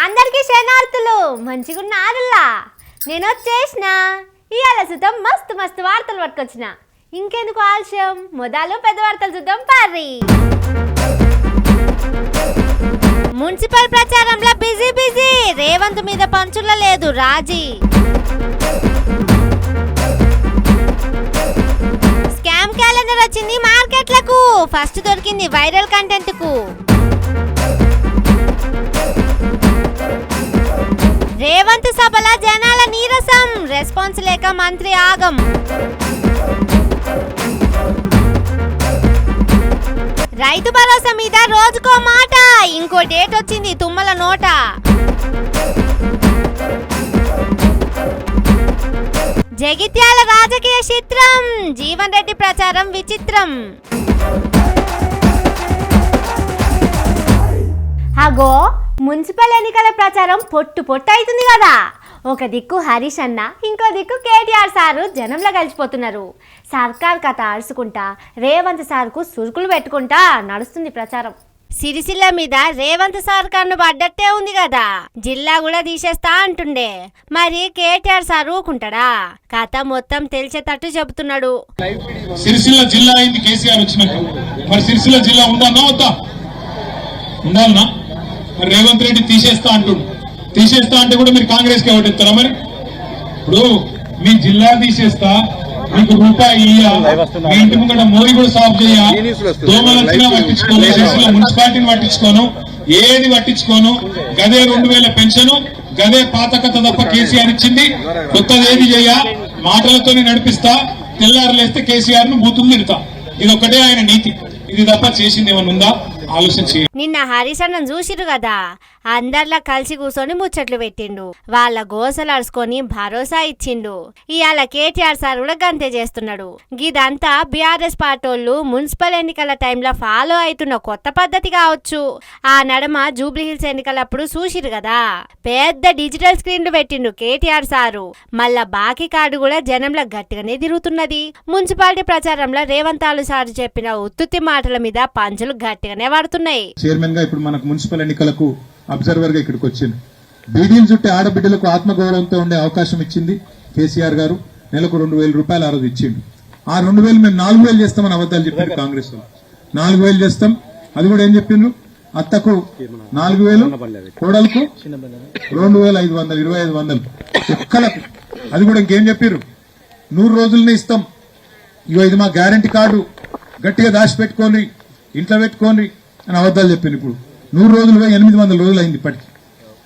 అందరికీ శరణార్థులు మంచిగున్నారులా నేను వచ్చేసిన ఇవాళ చూద్దాం మస్తు మస్తు వార్తలు పట్టుకొచ్చిన ఇంకెందుకు ఆలస్యం మొదలు పెద్ద వార్తలు చూద్దాం పారి మున్సిపల్ ప్రచారంలో బిజీ రేవంత్ మీద పంచుల లేదు రాజీ స్కామ్ క్యాలెండర్ వచ్చింది మార్కెట్లకు ఫస్ట్ దొరికింది వైరల్ కంటెంట్ కు రేవంత్ సభల జనాల నీరసం రెస్పాన్స్ లేక మంత్రి ఆగం రైతు భరోసా మీద రోజుకో మాట ఇంకో డేట్ వచ్చింది తుమ్మల నోట జగిత్యాల రాజకీయ చిత్రం జీవన్ రెడ్డి ప్రచారం విచిత్రం అగో మున్సిపల్ ఎన్నికల ప్రచారం పొట్టు అవుతుంది కదా ఒక దిక్కు హరీష్ అన్న ఇంకో దిక్కు కేటీఆర్ సారు జనంలో కలిసిపోతున్నారు సర్కార్ కథ ఆడుచుకుంటా రేవంత్ సార్కు సురుకులు పెట్టుకుంటా నడుస్తుంది ప్రచారం సిరిసిల్ల మీద రేవంత్ సర్కార్ను పడ్డట్టే ఉంది కదా జిల్లా కూడా తీసేస్తా అంటుండే మరి కేటీఆర్ సార్ ఊకుంటాడా కథ మొత్తం తెలిసేటట్టు చెబుతున్నాడు సిరిసిల్ల జిల్లా అయింది కేసీఆర్ వచ్చినాక మరి సిరిసిల్ల జిల్లా ఉందన్నా వద్దా ఉండాలనా మరి రేవంత్ రెడ్డి తీసేస్తా అంటే కూడా మీరు కాంగ్రెస్ కి ఓటేస్తారా మరి ఇప్పుడు మీ జిల్లా తీసేస్తా మీకు రూపాయి మీ ఇంటి ముంగట మోయి కూడా సాఫ్ చేయ దోమలు వచ్చినా పట్టించుకోను మున్సిపాలిటీని పట్టించుకోను ఏది పట్టించుకోను గదే 2000 పెన్షన్ గదే పాత కథ తప్ప కేసీఆర్ ఇచ్చింది కొత్తది ఏది చేయ మాటలతోనే నడిపిస్తా తెల్లారులేస్తే కేసీఆర్ ను బూతులు తిడతా ఇది ఒక్కటే ఆయన నీతి ఇది తప్ప చేసింది ఏమన్నా ఉందా ఆలోచించి నిన్న హరీష్ అన్నను చూసిరు కదా అందరిలా కలిసి కూర్చొని ముచ్చట్లు పెట్టిండు వాళ్ళ గోసలు అడుచుకొని భరోసా ఇచ్చిండు ఇవాళ కేటీఆర్ సార్ కూడా గంతే చేస్తున్నాడు గిదంతా బీఆర్ఎస్ పార్టోళ్ళు మున్సిపల్ ఎన్నికల టైంలో ఫాలో అవుతున్న కొత్త పద్ధతి కావచ్చు ఆ నడమ జూబ్లీహిల్స్ ఎన్నికలప్పుడు చూసిరు కదా పెద్ద డిజిటల్ స్క్రీన్లు పెట్టిండు కేటీఆర్ సారు మళ్ళా బాకీ కార్డు కూడా జనంలో గట్టిగానే తిరుగుతున్నది మున్సిపాలిటీ ప్రచారంలో రేవంతాలు సారు చెప్పిన ఉత్తుత్తి మాటల మీద పంచులు గట్టిగానే పడుతున్నాయి చైర్మన్ గా ఇప్పుడు మనకు మున్సిపల్ ఎన్నికలకు అబ్జర్వర్ గా ఇక్కడికి వచ్చింది బీడీలు చుట్టే ఆడబిడ్డలకు ఆత్మగౌరవంతో ఉండే అవకాశం ఇచ్చింది కేసీఆర్ గారు నెలకు 2000 రూపాయలు ఆ రోజు ఇచ్చిండు ఆ 2000 మేము 4000 చేస్తామని అబద్ధాలు చెప్పారు కాంగ్రెస్ వాళ్ళు 4000 చేస్తాం అది కూడా ఏం చెప్పిండ్రు అత్తకు 4000 కోడలకు 2500 2500 ఒక్కలకు అది కూడా ఇంకేం చెప్పారు 100 రోజులనే ఇస్తాం ఇగో ఇది మా గ్యారంటీ కార్డు గట్టిగా దాచిపెట్టుకోండి ఇంట్లో పెట్టుకోండి అని అబద్ధాలు చెప్పింది ఇప్పుడు 100 రోజులు 800 రోజులు అయింది ఇప్పటికి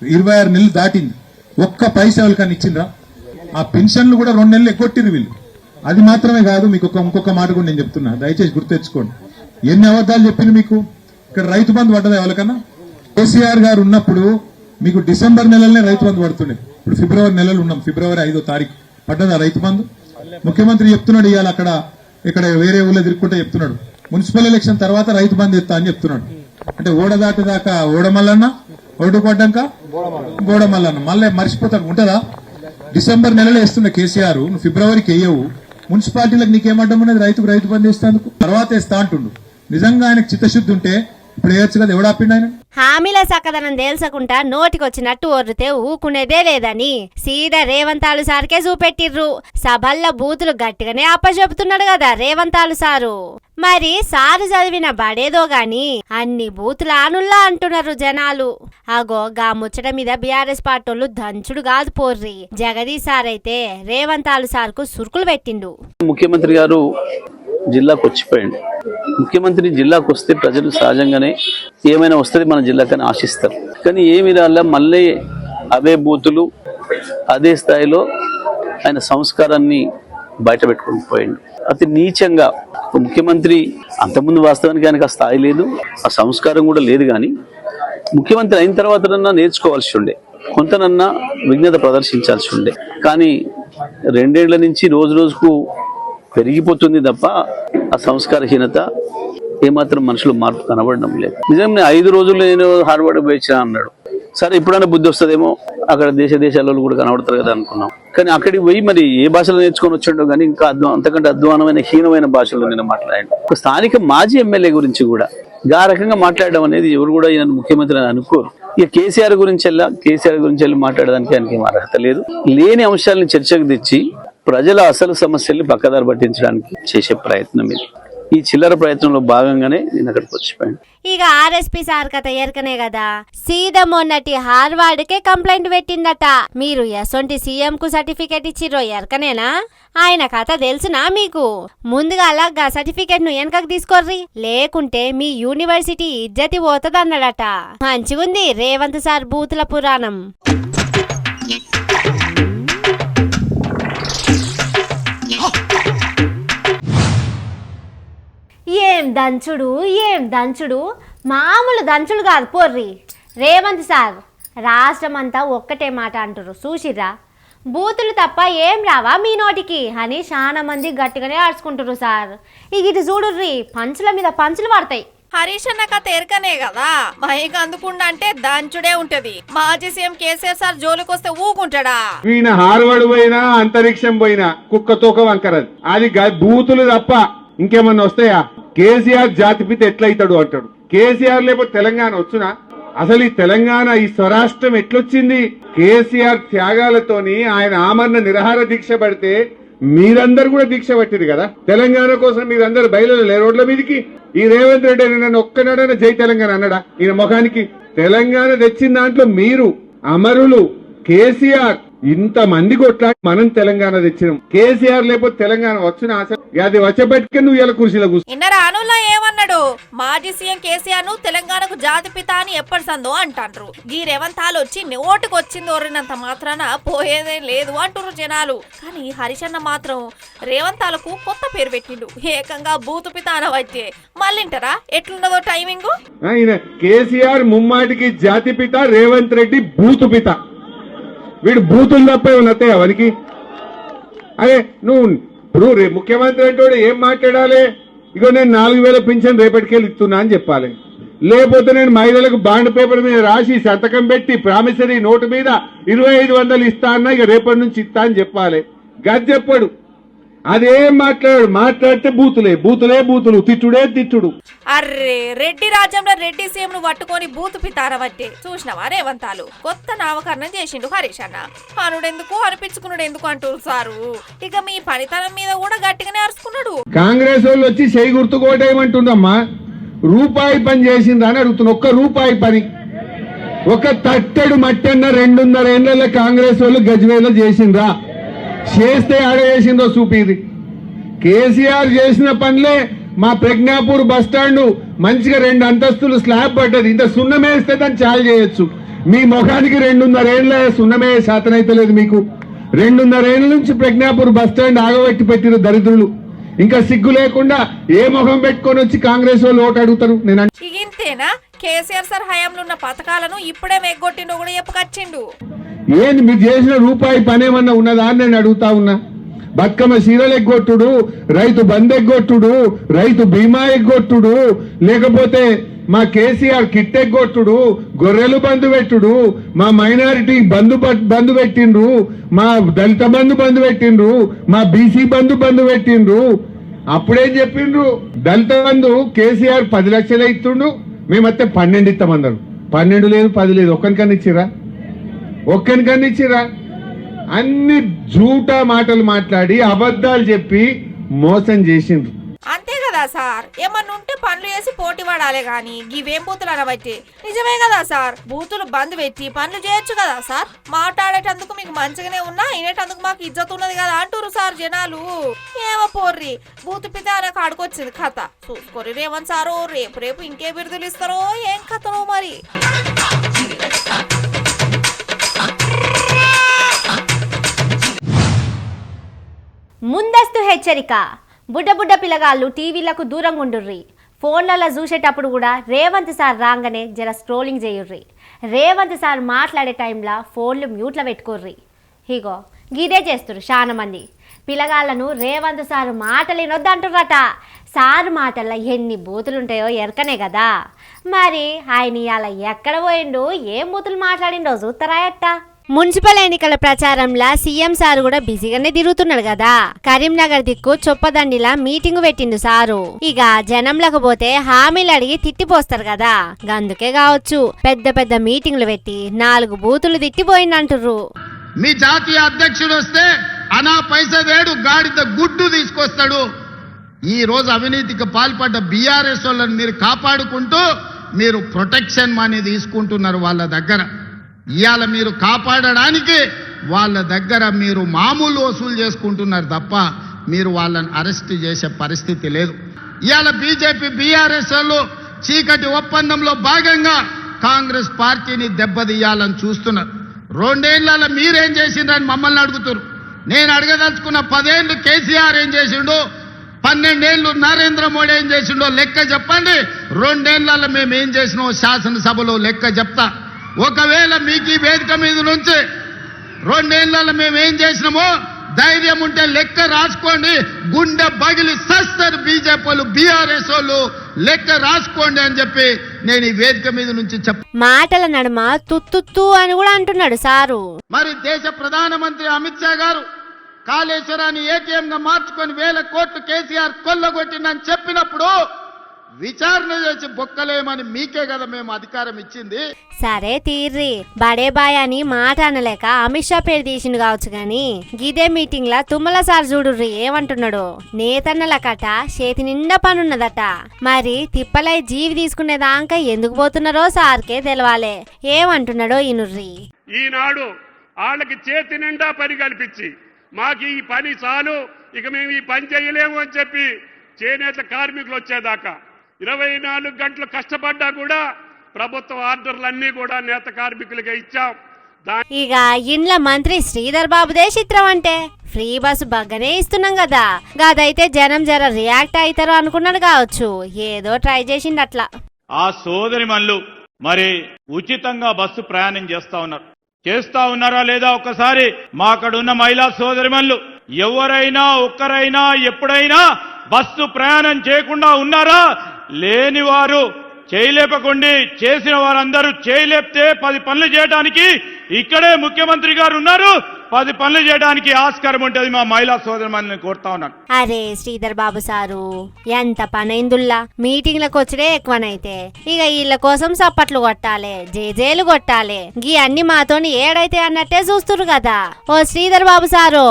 26 నెలలు దాటింది ఒక్క పైసా ఎవరికన్నా ఇచ్చిండ్రా ఆ పెన్షన్లు కూడా 2 నెలలు ఎగ్గొట్టిరు వీళ్ళు అది మాత్రమే కాదు మీకు ఇంకొక మాట కూడా నేను చెప్తున్నా దయచేసి గుర్తెచ్చుకోండి ఎన్ని అబద్ధాలు చెప్పింది మీకు ఇక్కడ రైతు బంధు పడ్డదా ఎవరికన్నా కేసీఆర్ గారు ఉన్నప్పుడు మీకు డిసెంబర్ నెలలనే రైతు బంధు పడుతుండే ఇప్పుడు ఫిబ్రవరి నెలలు ఉన్నాం ఫిబ్రవరి 5వ తారీఖు పడ్డదా రైతు బంధు ముఖ్యమంత్రి చెప్తున్నాడు ఇవాళ ఇక్కడ వేరే ఊళ్ళో తిరుక్కుంటే చెప్తున్నాడు మున్సిపల్ ఎలక్షన్ తర్వాత రైతు బంధు ఇస్తా అని చెప్తున్నాడు అంటే ఓడదాటిదాకా ఓడమల్లన్న ఓడిపడ్డాక బోడమల్లన్న మళ్ళీ మర్చిపోతాడు ఉంటుందా డిసెంబర్ నెలలో వేస్తున్న కేసీఆర్ నువ్వు ఫిబ్రవరికి వేయవు మున్సిపాలిటీలకు నీకేమడ్డం ఉన్నది రైతు బంధు ఇస్తాందుకు తర్వాత వేస్తా అంటుండు నిజంగా ఆయనకు చిత్తశుద్ధి ఉంటే ఇప్పుడు వేయచ్చు కదా ఎవడాపిండు ఆయన హామీల సకదనం తేల్చకుండా నోటికొచ్చినట్టు ఒర్రితే ఊకునేదే లేదని సీదా రేవంతాలు సార్కే చూపెట్టిర్రు సభల్లో బూతులు గట్టిగానే అప్పచెబుతున్నాడు కదా రేవంతాలు సారు మరి సారు చదివిన బడేదో గాని అన్ని బూతులు ఆనుల్లా అంటున్నారు జనాలు అగో గా ముచ్చట మీద బీఆర్ఎస్ పార్టోళ్ళు దంచుడు కాదు పోర్రి జగదీష్ సార్ అయితే రేవంతాలు సార్కు సురుకులు పెట్టిండు ముఖ్యమంత్రి గారు జిల్లాకు వచ్చిపోయింది ముఖ్యమంత్రి జిల్లాకు వస్తే ప్రజలు సహజంగానే ఏమైనా వస్తుంది మన జిల్లాకని ఆశిస్తారు కానీ ఏమి రాళ్ళ మళ్ళీ అవే బూతులు అదే స్థాయిలో ఆయన సంస్కారాన్ని బయట పెట్టుకుని పోయిండు అతి నీచంగా ముఖ్యమంత్రి అంతకుముందు వాస్తవానికి ఆయనకు ఆ స్థాయి లేదు ఆ సంస్కారం కూడా లేదు కానీ ముఖ్యమంత్రి అయిన తర్వాతనన్నా నేర్చుకోవాల్సి ఉండే కొంతనన్నా విజ్ఞత ప్రదర్శించాల్సి ఉండే కానీ 2 ఏళ్ల నుంచి రోజు రోజుకు పెరిగిపోతుంది తప్ప ఆ సంస్కారహీనత ఏమాత్రం మనుషులు మార్పు కనబడడం లేదు నిజంగా 5 రోజులు నేను హార్వర్డ్ పోయించిన అన్నాడు సరే ఇప్పుడైనా బుద్ధి వస్తుందేమో, అక్కడ దేశాలలో కూడా కనబడతారు కదా అనుకున్నాం. కానీ అక్కడికి పోయి మరి ఏ భాషలో నేర్చుకొని వచ్చిండో కానీ ఇంకా అంతకంటే అధ్వానమైన హీనమైన భాషలో నేను మాట్లాడాను. ఒక స్థానిక మాజీ ఎమ్మెల్యే గురించి కూడా ఆ రకంగా మాట్లాడడం అనేది ఎవరు కూడా ఈయన ముఖ్యమంత్రి అని అనుకోరు. ఇక కేసీఆర్ గురించి వెళ్ళి మాట్లాడడానికి ఆయనకి ఏం అర్హత లేదు. లేని అంశాలను చర్చకు తెచ్చి ప్రజల అసలు సమస్యల్ని పక్కదారి పట్టించడానికి చేసే ప్రయత్నం ఇది. ఈ చిల్లర ప్రయత్నంలో భాగంగానే నేను అక్కడికి వచ్చిపోయాను. ఇక ఆర్ఎస్పీ సార్ కథ ఎరకనే కదా, సీదా మొన్నటి హార్వర్డ్కే కంప్లైంట్ పెట్టిందట. మీరు ఎసొంటి సీఎం కు సర్టిఫికేట్ ఇచ్చిర్రో ఎరకనేనా? ఆయన కథ తెలుసునా మీకు? ముందుగా అలాగా సర్టిఫికేట్ ను వెనకకు తీసుకోర్రి, లేకుంటే మీ యూనివర్సిటీ ఇజ్జతి పోతదన్నాడట. మంచిగుంది రేవంత్ సార్ బూతుల పురాణం. ఏం దంచుడు, మామూలు దంచుడు కాదు పోర్రి. రేవంత్ సార్ రాష్ట్రం అంతా ఒక్కటే మాట అంటారు చూసిర్రా, బూతులు తప్ప ఏం రావా మీ నోటికి అని చాలా మంది గట్టిగానే ఆడుచుకుంటారు సార్. ఇక ఇటు చూడుర్రి, పంచుల మీద పంచులు పడతాయి. హరీష్ అన్న కథ ఎరకనే కదా, మైక్ అందుకుండా అంటే దంచుడే ఉంటది. మాజీ సీఎం కేసీఆర్ సార్ జోలికొస్తే ఊకుంటాడా? ఈయన హార్వర్డ్ పోయినా అంతరిక్షం పోయినా కుక్క తోక వంకరది. అది బూతులు తప్ప ఇంకేమన్నా వస్తాయా? కేసీఆర్ జాతిపిత ఎట్లయితాడు అంటాడు. కేసీఆర్ లేకపోతే తెలంగాణ వచ్చునా? అసలు ఈ తెలంగాణ ఈ స్వరాష్ట్రం ఎట్లొచ్చింది? కేసీఆర్ త్యాగాలతోని ఆయన ఆమరణ నిరాహార దీక్ష పడితే మీరందరూ కూడా దీక్ష పట్టిరు కదా. తెలంగాణ కోసం మీరందరూ బయలుదేరలే రోడ్ల మీదకి. ఈ రేవంత్ రెడ్డి అని నన్ను ఒక్కనాడైనా జై తెలంగాణ అన్నాడా? ఈయన ముఖానికి తెలంగాణ తెచ్చిన దాంట్లో మీరు అమరులు. కేసీఆర్ ఇంతమంది కొట్లాడి మనం తెలంగాణ తెచ్చినాం. కేసీఆర్ లేకపోతే తెలంగాణ వచ్చిన ఆశ అది వచ్చబెట్టుకే నువ్వు ఇలా కుర్చీలో కూర్చో. ఇన్నర అనులా ఏమన్నాడు? మాజీ సీఎం కేసీఆర్ ను తెలంగాణకు జాతిపిత అని ఎప్పటిసందో అంటారు. ఈ రేవంతాలు వచ్చి నోటుకు వచ్చింది ఓరినంత మాత్రాన పోయేదే లేదు అంటారు జనాలు. కానీ హరీష్ అన్న మాత్రం రేవంతాలకు కొత్త పేరు పెట్టిండు, ఏకంగా బూతు పిత అనవచ్చే. మళ్ళీంటారా ఎట్లున్నదో టైమింగ్? ఆయన కేసీఆర్ ముమ్మాటికి జాతిపిత, రేవంత్ రెడ్డి బూతు పిత. వీడు బూతులు తప్ప ఏమన్నా అవనికి? అదే నువ్వు ఇప్పుడు ముఖ్యమంత్రి అంటే ఏం మాట్లాడాలి? ఇగో నేను 4,000 పింఛన్ రేపటికెళ్ళి ఇస్తున్నా అని చెప్పాలి. లేకపోతే నేను మహిళలకు బాండ్ పేపర్ మీద రాసి సంతకం పెట్టి ప్రామిసరీ నోటు మీద 2,500 ఇస్తా అన్నా ఇక రేపటి నుంచి ఇస్తా అని చెప్పాలి. గది చెప్పాడు. అదేం మాట్లాడితే బూతులు, తిట్టుడు. అర్రే రెడ్డి రాజ్యంలో రెడ్డి సీఎం ను పట్టుకొని బూతు పితారవట్టే చూసినవా రేవంతాలు? కొత్త నామకరణం చేసిండు హరీష్ అన్న. అనుడెందుకు అనిపించుకున్నాడు ఎందుకు అంటూ సారు. ఇక మీ పనితనం మీద కూడా గట్టిగానే అరుచుకున్నాడు. కాంగ్రెస్ వాళ్ళు వచ్చి చేయి గుర్తుకోటేయమంటుండమ్మా. రూపాయి పని చేసిందా అని అడుగుతున్నా. ఒక్క రూపాయి పని, ఒక తట్టెడు మట్టన్న 2.5 ఏళ్లలో కాంగ్రెస్ వాళ్ళు గజ్వేలో చేసిండ్రా? చేస్తే ఆడ చేసిందో చూపిది. కేసీఆర్ చేసిన పనులే మా ప్రజ్ఞాపూర్ బస్టాండ్ మంచిగా 2 అంతస్తులు స్లాబ్ పడ్డది. ఇంత సున్నమేస్తే దాన్ని చాలు చేయొచ్చు. మీ ముఖానికి 2.5 ఏళ్ల సున్నమే శాతం అయితే లేదు మీకు. 2.5 ఏళ్ల నుంచి ప్రజ్ఞాపూర్ బస్టాండ్ ఆగబెట్టి పెట్టిన దరిద్రులు ఇంకా సిగ్గు లేకుండా ఏ ముఖం పెట్టుకొని వచ్చి కాంగ్రెస్ వాళ్ళు ఓటు అడుగుతారు? నేను ఇంతేనా? కేసీఆర్ సార్ హయాంలో ఉన్న పథకాలను ఇప్పుడే మెగ్గొట్టిండు కూడా చెప్పుకొచ్చిండు. ఏంది మీరు చేసిన రూపాయి పనేమన్నా ఉన్నదా అని నేను అడుగుతా ఉన్నా. బతుకమ్మ చీరలు ఎగ్గొట్టుడు, రైతు బంద్ ఎగ్గొట్టుడు, రైతు బీమా ఎగ్గొట్టుడు, లేకపోతే మా కేసీఆర్ కిట్ ఎగ్గొట్టుడు, గొర్రెలు బంధు పెట్టుడు, మా మైనారిటీ బంధు పెట్టిండ్రు, మా దళిత బంధు పెట్టిండ్రు, మా బీసీ బంధు పెట్టిండ్రు. అప్పుడేం చెప్పిండ్రు? దళిత బంధు కేసీఆర్ 10 లక్షలే ఇస్తుండు, మేమైతే 12 ఇస్తామన్నారు. 12 లేదు 10 లేదు, ఒక్కనికన్నా ఇచ్చిరా? అన్ని జూటా మాటలు మాట్లాడి అబద్ధాలు చెప్పి మోసం చేసిండ్రు. అంతే కదా సార్, ఏమన్నా ఉంటే పనులు చేసి పోటీ పడాలి గాని ఇవేం బూతులు అనబట్టి. నిజమే కదా సార్, బూతులు బంద్ పెట్టి పనులు చేయొచ్చు కదా సార్. మాట్లాడేటందుకు మీకు మంచిగానే ఉన్నా, వినేటందుకు మాకు ఇజ్జత్ ఉన్నది కదా అంటారు సార్ జనాలు. ఏమో పోర్రి, బూతు పిత అనే కాడుకొచ్చింది కథ. చూసుకోరి రేవంత్ సారు, రేపు ఇంకే బిరుదులు ఇస్తారో ఏం కథనో మరి. ముందస్తు హెచ్చరిక, బుడ్డ పిల్లగాళ్ళు టీవీలకు దూరంగా ఉండుర్రి. ఫోన్లలో చూసేటప్పుడు కూడా రేవంత్ సార్ రాగానే జర స్క్రోలింగ్ చేయుర్రి. రేవంత్ సార్ మాట్లాడే టైంలో ఫోన్లు మ్యూట్లో పెట్టుకోర్రి. ఇగో గిదే చేస్తుర్రు చాలా మంది. పిల్లగాళ్ళను రేవంత్ సార్ మాటలు వినొద్దంటుర్రట. సార్ మాటల్లో ఎన్ని బూతులుంటాయో ఎరకనే కదా. మరి ఆయన ఇవాళ ఎక్కడ పోయిండు, ఏం బూతులు మాట్లాడిండో చూస్తారా ఎట్ట? మున్సిపల్ ఎన్నికల ప్రచారంలా సీఎం సార్ కూడా బిజీగానే తిరుగుతున్నాడు కదా. కరీంనగర్ దిక్కు చొప్పదండిలా మీటింగ్ పెట్టిండు సారు. ఇక జనంలకు పోతే హామీలు అడిగి తిట్టిపోస్తారు కదా, అందుకే కావచ్చు పెద్ద పెద్ద మీటింగ్లు పెట్టి 4 బూతులు తిట్టిపోయిందంటుర్రు. మీ జాతీయ అధ్యక్షుడు వస్తే అనా పైస వేడు గాడిద గుడ్డు తీసుకొస్తాడు. ఈ రోజు అవినీతికి పాల్పడ్డ బీఆర్ఎస్ వాళ్ళని మీరు కాపాడుకుంటూ మీరు ప్రొటెక్షన్ మనీ తీసుకుంటున్నారు వాళ్ళ దగ్గర. ఇవాళ మీరు కాపాడడానికి వాళ్ళ దగ్గర మీరు మామూలు వసూలు చేసుకుంటున్నారు తప్ప మీరు వాళ్ళని అరెస్ట్ చేసే పరిస్థితి లేదు. ఇవాళ బీజేపీ బీఆర్ఎస్ వాళ్ళు చీకటి ఒప్పందంలో భాగంగా కాంగ్రెస్ పార్టీని దెబ్బతీయాలని చూస్తున్నారు. 2 ఏళ్లలో మీరేం చేసిండ్రని మమ్మల్ని అడుగుతారు. నేను అడగదలుచుకున్న 10 ఏళ్ళు కేసీఆర్ ఏం చేసిండు, 12 ఏళ్ళు నరేంద్ర మోడీ ఏం చేసిండో లెక్క చెప్పండి. 2 ఏళ్లలో మేము ఏం చేసినామో శాసనసభలో లెక్క చెప్తా. ఒకవేళ మీకు ఈ వేదిక మీద నుంచి 2 ఏళ్లలో మేము ఏం చేసినామో ధైర్యం ఉంటే లెక్క రాసుకోండి. గుండె బగిలి సస్తారు బీజేపీ వాళ్ళు బీఆర్ఎస్ వాళ్ళు, లెక్క రాసుకోండి అని చెప్పి నేను ఈ వేదిక మీద నుంచి మాటల నడుమ తుత్తు అని కూడా అంటున్నాడు సారు. మరి దేశ ప్రధానమంత్రి అమిత్ షా గారు కాళేశ్వరాన్ని ఏటీఎం గా మార్చుకొని 1000 కోట్లు కేసీఆర్ కొల్లగొట్టిందని చెప్పినప్పుడు విచారణ చేసి బొక్కలేమని మీకే కదా మేము అధికారం ఇచ్చింది. సరే తీర్రి, బడే బాయ్ అని మాట అనలేక అమిత్ షా పేరు తీసిండు కావచ్చు గాని గిదే మీటింగ్ లా తుమ్మల సార్ చూడుర్రి ఏమంటున్నాడు. నేతన్నల కట చేతి నిండా పనున్నదట. మరి తిప్పలై జీవి తీసుకునేదాకా ఎందుకు పోతున్నారో సార్కే తెలవాలే. ఏమంటున్నాడో ఇనుర్రి. ఈనాడు వాళ్ళకి చేతి నిండా పని కల్పించి మాకు ఈ పని చాలు, ఇక మేము ఈ పని చేయలేము అని చెప్పి చేనేత కార్మికులు వచ్చేదాకా 24 గంటలు కష్టపడ్డా కూడా ప్రభుత్వ ఆర్డర్లన్నీ కూడా నేత కార్మికులకే ఇచ్చాం. ఇక ఇండ్ల మంత్రి శ్రీధర్ బాబుదే చిత్రం అంటే ఫ్రీ బస్సు బగ్గనే ఇస్తున్నాం కదా, గదైతే జనం జర రియాక్ట్ అవుతారు అనుకున్నాడు కావచ్చు. ఏదో ట్రై చేసిండు అట్లా. ఆ సోదరి మనులు మరి ఉచితంగా బస్సు ప్రయాణం చేస్తా ఉన్నారా లేదా ఒక్కసారి మా అక్కడ ఉన్న మహిళా సోదరి మనులు ఎవరైనా ఒక్కరైనా ఎప్పుడైనా బస్సు ప్రయాణం చేయకుండా ఉన్నారా? లేని వారు చేయలేపకండి, చేసిన వారందరూ చేయలేపితే 10 పనులు చేయడానికి ఇక్కడే ముఖ్యమంత్రి గారు ఉన్నారు. 10 పనులు చేయడానికి ఆస్కారం ఉంటుంది. మా మహిళా సోదరులను కోరుతా ఉన్నాను. అరే శ్రీధర్ బాబు సారు ఎంత పనైందుల్లా, మీటింగ్లకు వచ్చడే ఎక్కువనైతే ఇక వీళ్ళ కోసం సప్పట్లు కొట్టాలి, జేజేలు కొట్టాలి. గీ అన్ని మాతోని ఏడైతే అన్నట్టే చూస్తురు కదా. ఓ శ్రీధర్ బాబు సారు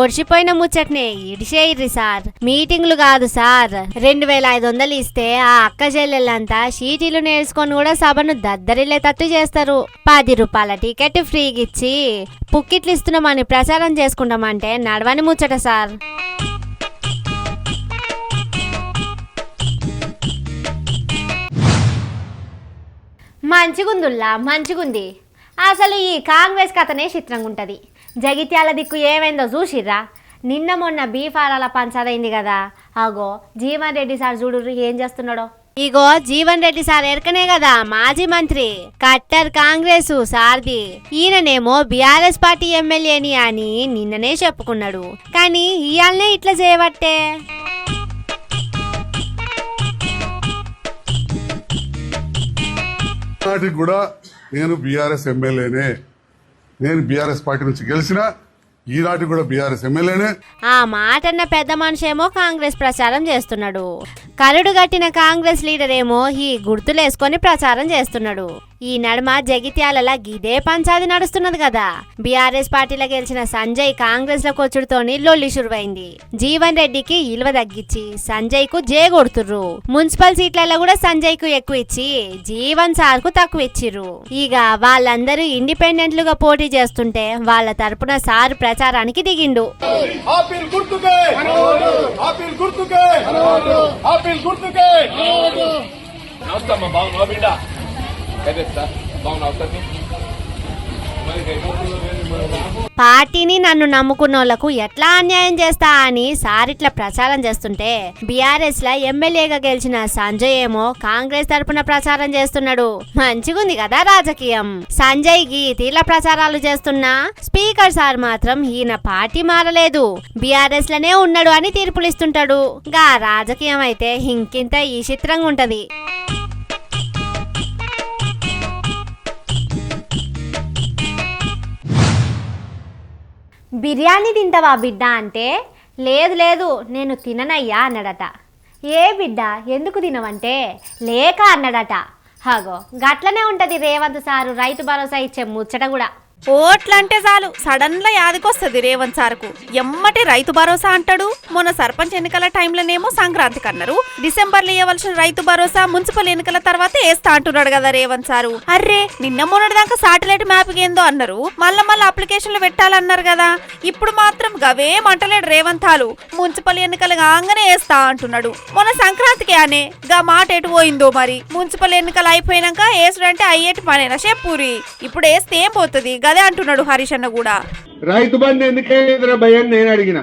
ఒడిచిపోయిన ముచ్చట్నే ఇడిచేయిర్రి సార్. మీటింగ్లు కాదు సార్, 2500 ఇస్తే ఆ అక్క చెల్లెళ్ళంతా షీటీలు నేర్చుకొని కూడా సభను దద్దరిల్లేటట్టు చేస్తారు. 10 రూపాయల టికెట్ ఫ్రీగిచ్చి పుక్కిట్లు ఇస్తున్నామని ప్రచారం చేసుకుంటామంటే నడవని ముచ్చట సార్. మంచిగుందుల్లా మంచిగుంది. అసలు ఈ కాంగ్రెస్ కథనే చిత్రంగా ఉంటుంది. జగిత్యాల దిక్కు ఏమైందో చూసిర్రా? నిన్న మొన్న బీఫారాల పంచాదైంది కదా. అగో జీవన్ రెడ్డి సార్ చూడు ఏం చేస్తున్నాడో. ఇగో జీవన్ రెడ్డి సార్ ఎరకనే కదా మాజీ మంత్రి, కట్టర్ కాంగ్రెస్ సార్ది. ఈయననేమో బీఆర్ఎస్ పార్టీ ఎమ్మెల్యేని అని నిన్ననే చెప్పుకున్నాడు. కానీ ఇయాలనే ఇట్లా చేయబట్టే. కూడా నేను బీఆర్ఎస్ ఎమ్మెల్యేనే, నేను బీఆర్ఎస్ పార్టీ నుంచి గెలిచిన, ఈనాటి కూడా బీఆర్ఎస్ ఎమ్మెల్యేనే. ఆ మాటన్న పెద్ద మనిషేమో కాంగ్రెస్ ప్రచారం చేస్తున్నాడు. కరుడు గట్టిన కాంగ్రెస్ లీడర్ ఏమో ఈ గుర్తులేసుకొని ప్రచారం చేస్తున్నాడు. ఈ నడుమ జగిత్యాల గిదే పంచాది నడుస్తున్నది కదా. బీఆర్ఎస్ పార్టీలో గెలిచిన సంజయ్ కాంగ్రెస్ లో కొచ్చుడుతోని లొల్లి షురువైంది. జీవన్ రెడ్డికి ఇలువ తగ్గించి సంజయ్ కు జే కొడుతుర్రు. మున్సిపల్ సీట్లలో కూడా సంజయ్ కు ఎక్కువ ఇచ్చి జీవన్ సార్ కు తక్కువ ఇచ్చిర్రు. ఇక వాళ్ళందరూ ఇండిపెండెంట్లుగా పోటీ చేస్తుంటే వాళ్ళ తరపున సార్ ప్రచారానికి దిగిండు. పార్టీని నన్ను నమ్ముకున్నోళ్లకు ఎట్లా అన్యాయం చేస్తా అని సారిట్లా ప్రచారం చేస్తుంటే బీఆర్ఎస్ లా ఎమ్మెల్యేగా గెలిచిన సంజయ్ ఏమో కాంగ్రెస్ తరపున ప్రచారం చేస్తున్నాడు. మంచిగుంది కదా రాజకీయం. సంజయ్ కి తీర్ల ప్రచారాలు చేస్తున్నా స్పీకర్ సార్ మాత్రం ఈయన పార్టీ మారలేదు, బీఆర్ఎస్ లనే ఉన్నాడు అని తీర్పులు ఇస్తుంటాడు. గా రాజకీయం అయితే ఇంకింత ఈ చిత్రంగా ఉంటది. బిర్యానీ తింటావా బిడ్డ అంటే లేదు లేదు నేను తిననయ్యా అన్నాడట. ఏ బిడ్డ ఎందుకు తినవంటే లేక అన్నాడట. హాగో గట్లనే ఉంటది రేవంత్ సారు రైతు భరోసా ఇచ్చే ముచ్చట కూడా. ఓట్లంటే చాలు సడన్ లా యాదికొస్తుంది రేవంత్ సార్కు. ఎమ్మటి రైతు భరోసా అంటాడు. మొన్న సర్పంచ్ ఎన్నికల టైంలోనేమో సంక్రాంతికి అన్నారు. డిసెంబర్లో ఇవ్వాల్సిన రైతు భరోసా మున్సిపల్ ఎన్నికల తర్వాత వేస్తా అంటున్నాడు కదా రేవంత్ సారు. అర్రే నిన్న మొన్నటిదాకా సాటిలైట్ మ్యాపింగ్ ఏందో అన్నారు, మళ్ళా అప్లికేషన్లు పెట్టాలన్నారు కదా. ఇప్పుడు మాత్రం గవేం అంటలేడు రేవంత్ హాలు. మున్సిపల్ ఎన్నికలు కాగానే వేస్తా అంటున్నాడు. మొన్న సంక్రాంతికి అనే గా మాట ఎటు పోయిందో మరి. మున్సిపల్ ఎన్నికలు అయిపోయినాక వేసుడంటే అయ్యేటి పనేనా చెప్పూరి. ఇప్పుడు వేస్తే ఏం పోతుంది అదే అంటున్నాడు హరీష్ అన్న కూడా. రైతు బంధు ఎందుకే భయని నేను అడిగిన.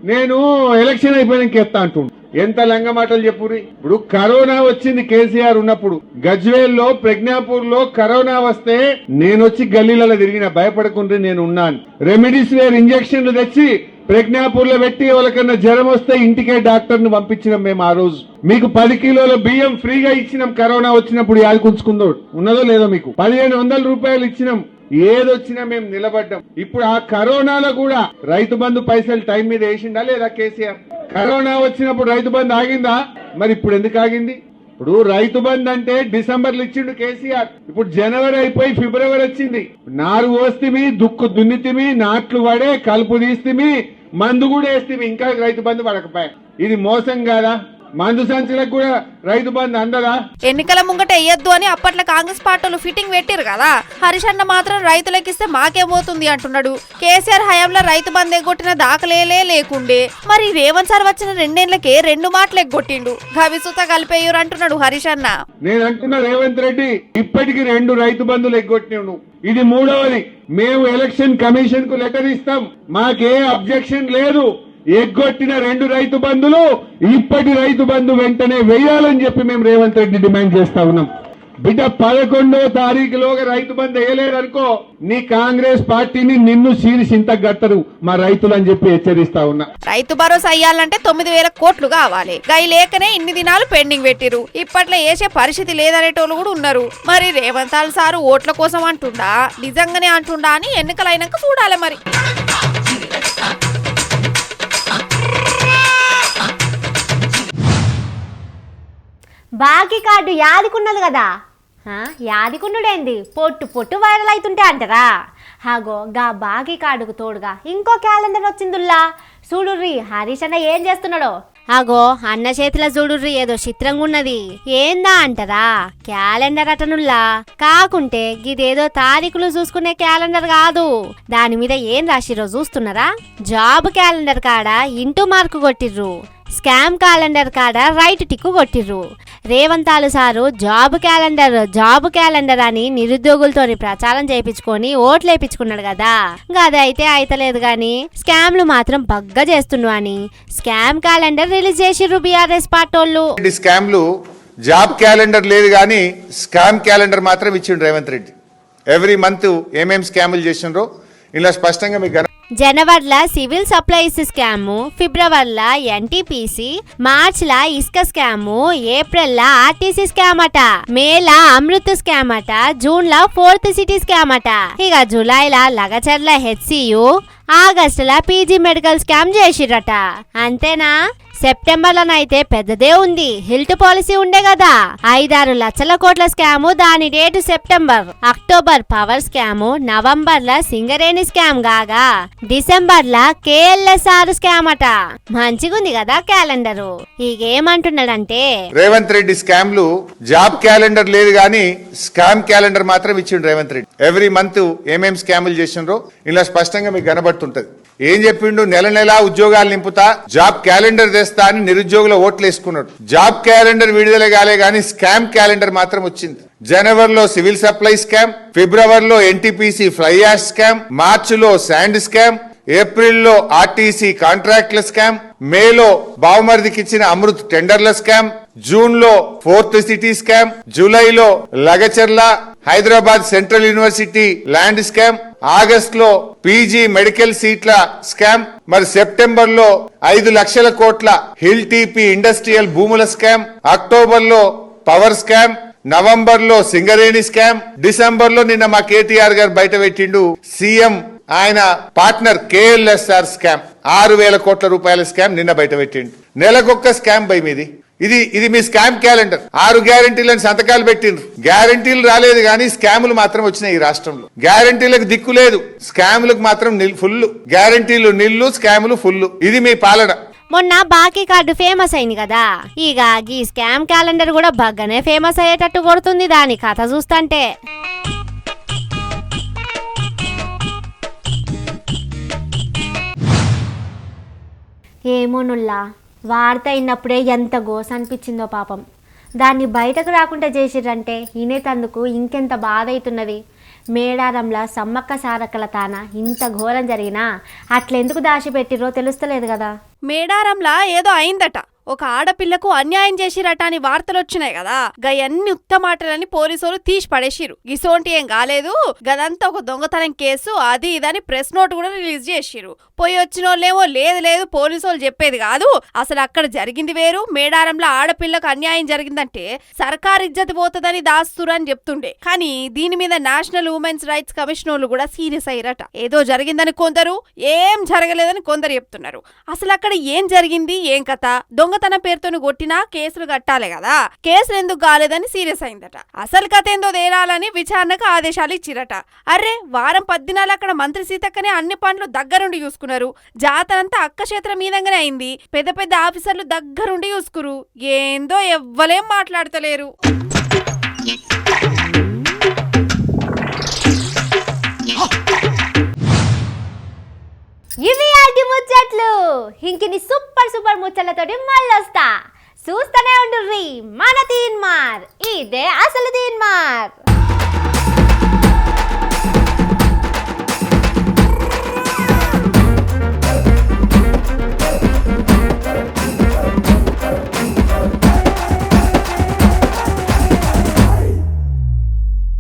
నేను ఎలక్షన్ అయిపోయినాక ఎత్తా అంటుండు. ఎంత లంగ మాటలు చెప్పురి. ఇప్పుడు కరోనా వచ్చింది కేసీఆర్ ఉన్నప్పుడు. గజ్వేల్లో ప్రజ్ఞాపూర్ లో కరోనా వస్తే నేను వచ్చి గల్లీలలో తిరిగిన, భయపడకుండా నేను ఉన్నాను. రెమిడిసివిర్ ఇంజక్షన్లు తెచ్చి ప్రజ్ఞాపూర్ లో పెట్టి ఎవరికన్నా జ్వరం వస్తే ఇంటికే డాక్టర్ ను పంపించినాం మేము. ఆ రోజు మీకు 10 కిలోల బియ్యం ఫ్రీగా ఇచ్చినాం. కరోనా వచ్చినప్పుడు యాదకుంచుకుందో ఉన్నదో లేదో మీకు 1500 రూపాయలు ఇచ్చినాం. ఏదొచ్చినా మేము నిలబడ్డాం. ఇప్పుడు ఆ కరోనాలో కూడా రైతు బంధు పైసలు టైం మీద వేసిండా లేదా కేసీఆర్? కరోనా వచ్చినప్పుడు రైతు బంధు ఆగిందా? మరి ఇప్పుడు ఎందుకు ఆగింది? ఇప్పుడు రైతు బంధు అంటే డిసెంబర్లో ఇచ్చిండు కేసీఆర్. ఇప్పుడు జనవరి అయిపోయి ఫిబ్రవరి వచ్చింది. నారు పోస్తిమి, దుక్కు దున్నితిమి, నాట్లు పడే, కలుపు తీస్తిమి, మందు కూడా వేస్తిమి, ఇంకా రైతు బంధు పడకపోయా. ఇది మోసం కాదా? మందు సంచులకు కూడా రైతు బంధు అందదా? ఎన్నికల ముంగట వేయద్దు అని అప్పట్లో కాంగ్రెస్ పార్టీలు ఫిట్టింగ్ పెట్టారు కదా. హరీష్ అన్న మాత్రం రైతులకు ఇస్తే మాకేమవుతుంది అంటున్నాడు. కేసీఆర్ హయాంలో రైతు బంధు ఎగ్గొట్టిన దాఖలేలే లేకుండే. మరి రేవంత్ సార్ వచ్చిన 2 ఏళ్లకే 2 మాటలు ఎగ్గొట్టిండు. గవిసుత కలిపేయ్యూరు అంటున్నాడు హరీష్ అన్న. నేను అంటున్నా రేవంత్ రెడ్డి ఇప్పటికి 2 రైతు బంధులు ఎగ్గొట్టినావు. ఇది 3వది. మేము ఎలక్షన్ కమిషన్ కు లెటర్ ఇస్తాం, మాకే అబ్జెక్షన్ లేదు. ఎగ్గొట్టిన 2 రైతు బంధులు ఇప్పటి రైతు బంధు వెంటనే వేయాలని చెప్పి మేము రేవంత్ రెడ్డి డిమాండ్ చేస్తా ఉన్నాం. బిడ్డ 11వ తారీఖులోగా రైతు బంధు వేయలేదనుకో నీ కాంగ్రెస్ పార్టీని నిన్ను సీరిసింత గట్టరు మా రైతులు అని చెప్పి హెచ్చరిస్తా ఉన్నా. రైతు భరోసా అయ్యాలంటే 9000 కోట్లు కావాలి. గై లేకనే ఇన్ని దినాలు పెండింగ్ పెట్టిరు. ఇప్పట్లో వేసే పరిస్థితి లేదనేటోళ్ళు కూడా ఉన్నారు. మరి రేవంత్ సారు ఓట్ల కోసం అంటుండా నిజంగానే అంటుండా అని ఎన్నికలైనాక చూడాలి మరి. బాకీ కార్డు యాదికున్నది కదా. యాదికున్నుడేంది పొట్టు పొట్టు వైరల్ అవుతుంటే అంటారా. హాగో గా బాకీ కార్డుకు తోడుగా ఇంకో క్యాలెండర్ వచ్చిందుల్లా. చూడుర్రి హరీష్ అన్న ఏం చేస్తున్నాడో. అగో అన్న చేతిలో చూడుర్రి ఏదో చిత్రంగా ఉన్నది. ఏందా అంటారా, క్యాలెండర్ అటనుల్లా. కాకుంటే గిదేదో తారీఖులు చూసుకునే క్యాలెండర్ కాదు. దాని మీద ఏం రాసిరో చూస్తున్నారా? జాబ్ క్యాలెండర్ కాడ ఇంటూ మార్కు కొట్టిర్రు, స్కామ్ క్యాలెండర్ కాడ రైట్ టిక్కు కొట్టిర్రు. రేవంతాలు సారు జాబ్ క్యాలెండర్ అని నిరుద్యోగులతో ప్రచారం చేయించుకొని ఓట్లు వేయించుకున్నాడు కదా. గదైతే అయితలేదు గాని స్కామ్లు మాత్రం బగ్గా చేస్తుండు అని స్కామ్ క్యాలెండర్ రిలీజ్ చేసిర్రు బీఆర్ఎస్ పార్టోళ్ళు. స్కామ్లు జాబ్ క్యాలెండర్ లేదు గాని స్కామ్ క్యాలెండర్ మాత్రం ఇచ్చిండు రేవంత్ రెడ్డి. ఎవ్రీ మంత్ ఏమేం స్కాములు చేసిండ్రో ఇలా స్పష్టంగా మీకు. జనవరిలో సివిల్ సప్లైస్ స్కాము, ఫిబ్రవరిలో ఎన్టీపీసీ, మార్చిలో ఇసుక స్కాము, ఏప్రిల్లో ఆర్టీసీ స్కామ్ అట, మేలో అమృత్ స్కామ్ అట, జూన్లో 4th సిటీ స్కామ్ అట. ఇక జూలైలో లగచర్ల హెచ్సియు, ఆగస్టులో పీజీ మెడికల్ స్కామ్ చేసిరట. అంతేనా? సెప్టెంబర్లోనైతే పెద్దదే ఉంది. హెల్త్ పాలసీ ఉండే కదా 5-6 లక్షల కోట్ల స్కాము, దాని date September. October power scam, నవంబర్లో సింగరేణి స్కామ్ కాగా డిసెంబర్లో కేఎల్ఎస్ఆర్ స్కామ్ అట. మంచిగుంది కదా క్యాలెండరు. ఇకేమంటున్నాడంటే రేవంత్ రెడ్డి స్కామ్లు జాబ్ క్యాలెండర్ లేదు గాని స్కామ్ క్యాలెండర్ మాత్రం ఇచ్చిండు రేవంత్ రెడ్డి. ఎవ్రీ మంత్ ఏమేం స్కాములు చేసిండ్రో ఇలా స్పష్టంగా మీకు కనబడుతుంటది. ఏం చెప్పిండు? నెల ఉద్యోగాలు నింపుతా, జాబ్ క్యాలెండర్ తెస్తా అని నిరుద్యోగుల ఓట్లు వేసుకున్నాడు. జాబ్ క్యాలెండర్ విడుదల కాలే గానీ స్కామ్ క్యాలెండర్ మాత్రం వచ్చింది. జనవరిలో సివిల్ సప్లై స్కామ్, ఫిబ్రవరిలో ఎన్టీపీసీ ఫ్లై యాష్ స్కామ్, మార్చిలో శాండ్ స్కామ్, ఏప్రిల్లో ఆర్టీసీ కాంట్రాక్ట్ల స్కామ్, మేలో బావమర్దికి ఇచ్చిన అమృత్ టెండర్ల స్కామ్, జూన్ లో 4th సిటీ స్కామ్, జూలైలో Lagacharla Hyderabad central university land scam, August లో పీజీ మెడికల్ సీట్ల స్కామ్, మరి సెప్టెంబర్ లో 5 లక్షల కోట్ల హిల్ టీపీ ఇండస్ట్రియల్ భూముల స్కామ్, అక్టోబర్ లో పవర్ స్కామ్, నవంబర్ లో సింగరేణి స్కామ్, డిసెంబర్ లో నిన్న మా కేటీఆర్ గారు బయట పెట్టిండు సీఎం ఆయన పార్ట్నర్ KLSR స్కామ్ 6,000 కోట్ల రూపాయల స్కామ్ నిన్న బయట పెట్టిండు. నెలకొక్క స్కామ్ బై మీది. ఇది మీ స్కామ్ క్యాలెండర్. 6 గ్యారంటీలను సంతకాలు పెట్టిండ్రు. గ్యారంటీలు రాలేదు కానీ స్కాములు మాత్రం వచ్చినాయి ఈ రాష్ట్రంలో. గ్యారంటీలకు దిక్కు లేదు, స్కాములకు మాత్రం ఫుల్. గ్యారంటీలు నిల్లు, స్కాములు ఫుల్. ఇది మీ పాలన. మొన్న బాకీ కార్డు ఫేమస్ అయింది కదా, ఇక ఈ స్కామ్ క్యాలెండర్ కూడా బాగానే ఫేమస్ అయ్యేటట్టు కొడుతుంది దాని కథ చూస్తుంటే. ఏమోనుల్లా, వార్త అయినప్పుడే ఎంత గోస అనిపించిందో పాపం. దాన్ని బయటకు రాకుండా చేసిరంటే వినేటందుకు ఇంకెంత బాధ అవుతున్నది. మేడారంలా సమ్మక్క సారక్కల తాన ఇంత ఘోరం జరిగినా అట్లెందుకు దాచిపెట్టిరో తెలుస్తలేదు కదా. మేడారంలా ఏదో అయిందట, ఒక ఆడపిల్లకు అన్యాయం చేసిరట అని వార్తలు వచ్చినాయి కదా. గయన్ని ఉత్తమాటలని పోలీసులు తీసి పడేసిరు. గిసోంటి ఏం కాలేదు, గదంతా ఒక దొంగతనం కేసు, అది ఇదని ప్రెస్ నోట్ కూడా రిలీజ్ చేసిరు. పోయి వచ్చిన వాళ్ళేమో లేదు పోలీసులు చెప్పేది కాదు, అసలు అక్కడ జరిగింది వేరు. మేడారంలో ఆడపిల్లకు అన్యాయం జరిగిందంటే సర్కార్ ఇజ్జత్ పోతుందని దాస్తురని చెప్తుండే. కానీ దీని మీద నేషనల్ ఉమెన్స్ రైట్స్ కమిషన్ కూడా సీరియస్ అయ్యారట. ఏదో జరిగిందని కొందరు, ఏం జరగలేదని కొందరు చెప్తున్నారు. అసలు అక్కడ ఏం జరిగింది, ఏం కథ? దొంగతనం పేరుతోని కొట్టినా కేసులు కట్టాలి కదా, కేసులు ఎందుకు కాలేదని సీరియస్ అయిందట. అసలు కథ ఏందో తేలాలని విచారణకు ఆదేశాలు ఇచ్చిరట. అర్రే, వారం 10 దినాలు అక్కడ మంత్రి సీతక్కనే అన్ని పనులు దగ్గరుండి చూసుకున్నారు. జాతరంతా అక్క క్షేత్రం మీదంగానే అయింది. పెద్ద పెద్ద ఆఫీసర్లు దగ్గరుండి చూసుకురు. ఏందో ఎవ్వలేం మాట్లాడతలేరు. ఇవి ఆటి ముచ్చట్లు. ఇంకిని సూపర్ ముచ్చట్లతోటి మళ్ళొస్తా. చూస్తూనే ఉండుర్రి మన తీన్మార్. ఇదే అసలు తీన్మార్.